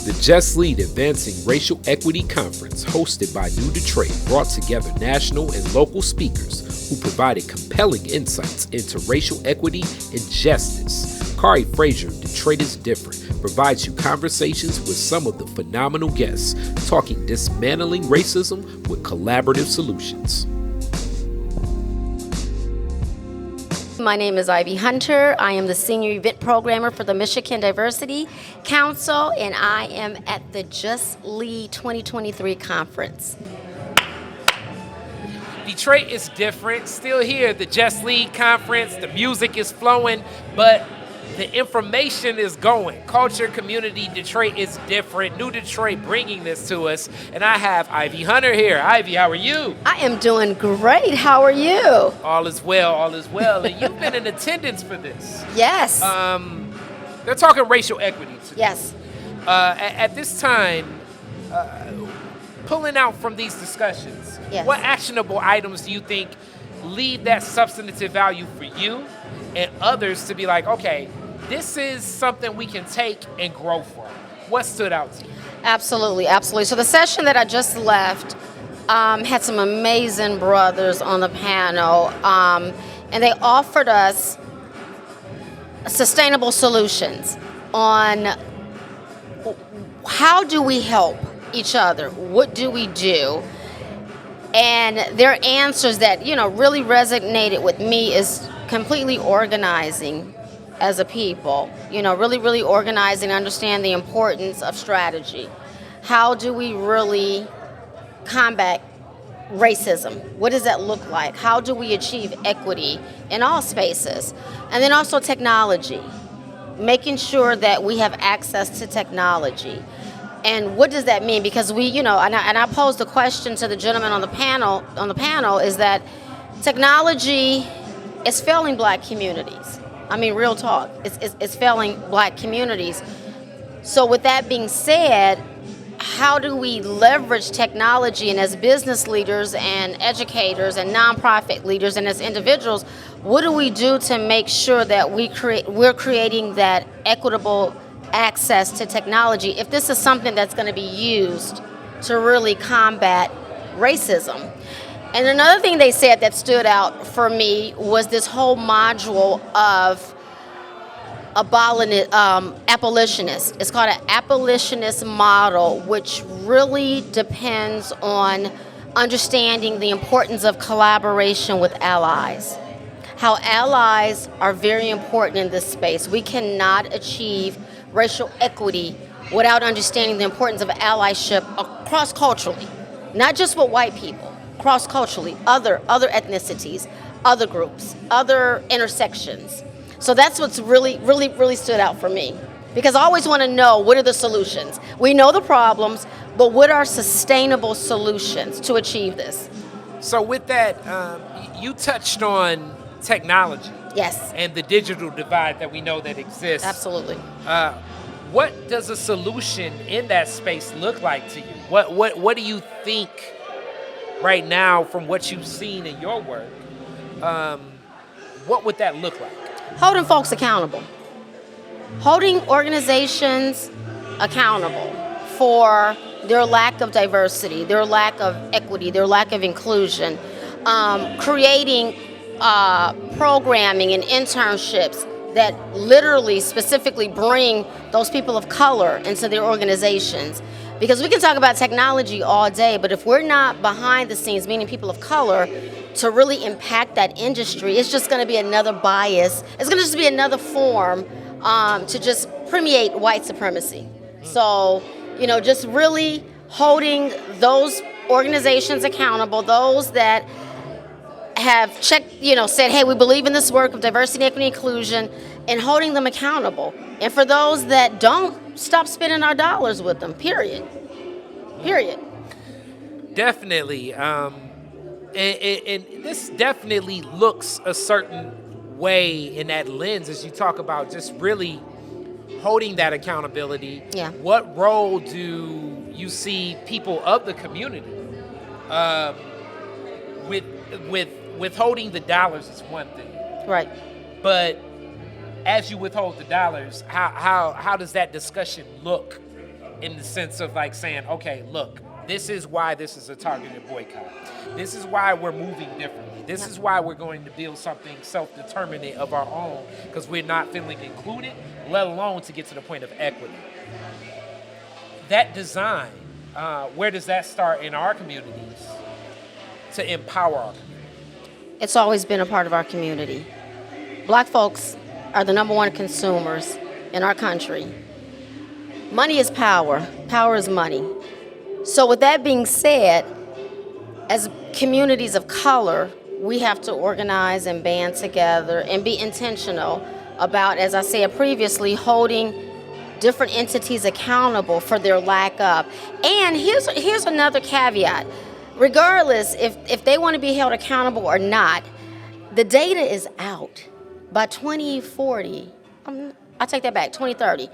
The Just Lead Advancing Racial Equity Conference, hosted by New Detroit, brought together national and local speakers who provided compelling insights into racial equity and justice. Kari Frazier, Detroit is Different, provides you conversations with some of the phenomenal guests, talking dismantling racism with collaborative solutions. My name is Ivy Hunter. I am the Senior Event Programmer for the Michigan Diversity Council, and I am at the Just Lead 2023 conference. Detroit is different. Still here at the Just Lead conference. The music is flowing, but the information is going. Culture, community, Detroit is different. New Detroit bringing this to us. And I have Ivy Hunter here. Ivy, how are you? I am doing great. How are you? All is well, all is well. And you've been in attendance for this. Yes. They're talking racial equity today. Yes. At this time, pulling out from these discussions, yes, what actionable items do you think leave that substantive value for you and others to be like, okay, this is something we can take and grow from? What stood out to you? Absolutely, absolutely. So the session that I just left had some amazing brothers on the panel, and they offered us sustainable solutions on how do we help each other? What do we do? And their answers that, really resonated with me is completely organizing as a people, really organizing, understand the importance of strategy. How do we really combat racism? What does that look like? How do we achieve equity in all spaces? And then also technology, making sure that we have access to technology. And what does that mean? Because we, and I posed the question to the gentleman on the panel is that technology is failing Black communities. I mean, real talk. It's failing Black communities. So with that being said, how do we leverage technology? And as business leaders and educators and nonprofit leaders and as individuals, what do we do to make sure that we're creating that equitable access to technology if this is something that's going to be used to really combat racism? And another thing they said that stood out for me was this whole module of abolitionist. It's called an abolitionist model, which really depends on understanding the importance of collaboration with allies. How allies are very important in this space. We cannot achieve racial equity without understanding the importance of allyship cross-culturally, not just with white people, cross-culturally, other ethnicities, other groups, other intersections. So that's what's really stood out for me, because I always want to know, what are the solutions? We know the problems, but what are sustainable solutions to achieve this? So with that, you touched on technology. Yes. And the digital divide that we know that exists. Absolutely. What does a solution in that space look like to you? What do you think right now from what you've seen in your work? What would that look like? Holding folks accountable. Holding organizations accountable for their lack of diversity, their lack of equity, their lack of inclusion. Creating programming and internships that literally specifically bring those people of color into their organizations. Because we can talk about technology all day, but if we're not behind the scenes, meaning people of color, to really impact that industry, it's just going to be another bias. It's going to just be another form to just permeate white supremacy. So, just really holding those organizations accountable, those that have checked, said, hey, we believe in this work of diversity, equity, inclusion, and holding them accountable. And for those that don't, stop spending our dollars with them, period. Definitely. And this definitely looks a certain way in that lens as you talk about just really holding that accountability. Yeah. What role do you see people of the community with withholding the dollars is one thing. Right. But as you withhold the dollars, how does that discussion look in the sense of like saying, okay, look, this is why this is a targeted boycott. This is why we're moving differently. This is why we're going to build something self-determinate of our own, because we're not feeling included, let alone to get to the point of equity. That design, where does that start in our communities to empower our community? It's always been a part of our community. Black folks are the number one consumers in our country. Money is power. Power is money. So with that being said, as communities of color, we have to organize and band together and be intentional about, as I said previously, holding different entities accountable for their lack of. And here's another caveat. Regardless if they want to be held accountable or not, the data is out. By 2040, I take that back, 2030,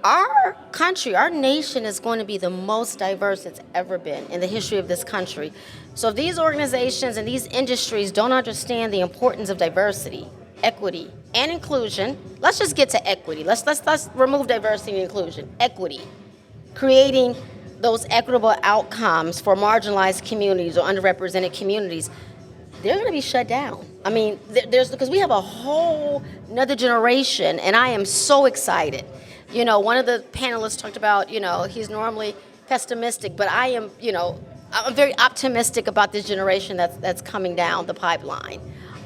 our country, our nation is going to be the most diverse it's ever been in the history of this country. So if these organizations and these industries don't understand the importance of diversity, equity, and inclusion, let's just get to equity. Let's remove diversity and inclusion. Equity, creating those equitable outcomes for marginalized communities or underrepresented communities, they're going to be shut down. I mean, because we have a whole another generation, and I am so excited. You know, one of the panelists talked about, he's normally pessimistic, but I am, I'm very optimistic about this generation that's coming down the pipeline.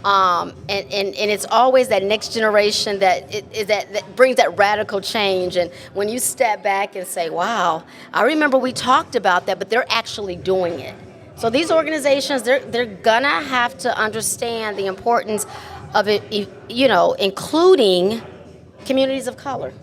And it's always that next generation that brings that radical change. And when you step back and say, wow, I remember we talked about that, but they're actually doing it. So these organizations, they're gonna have to understand the importance of it, including communities of color.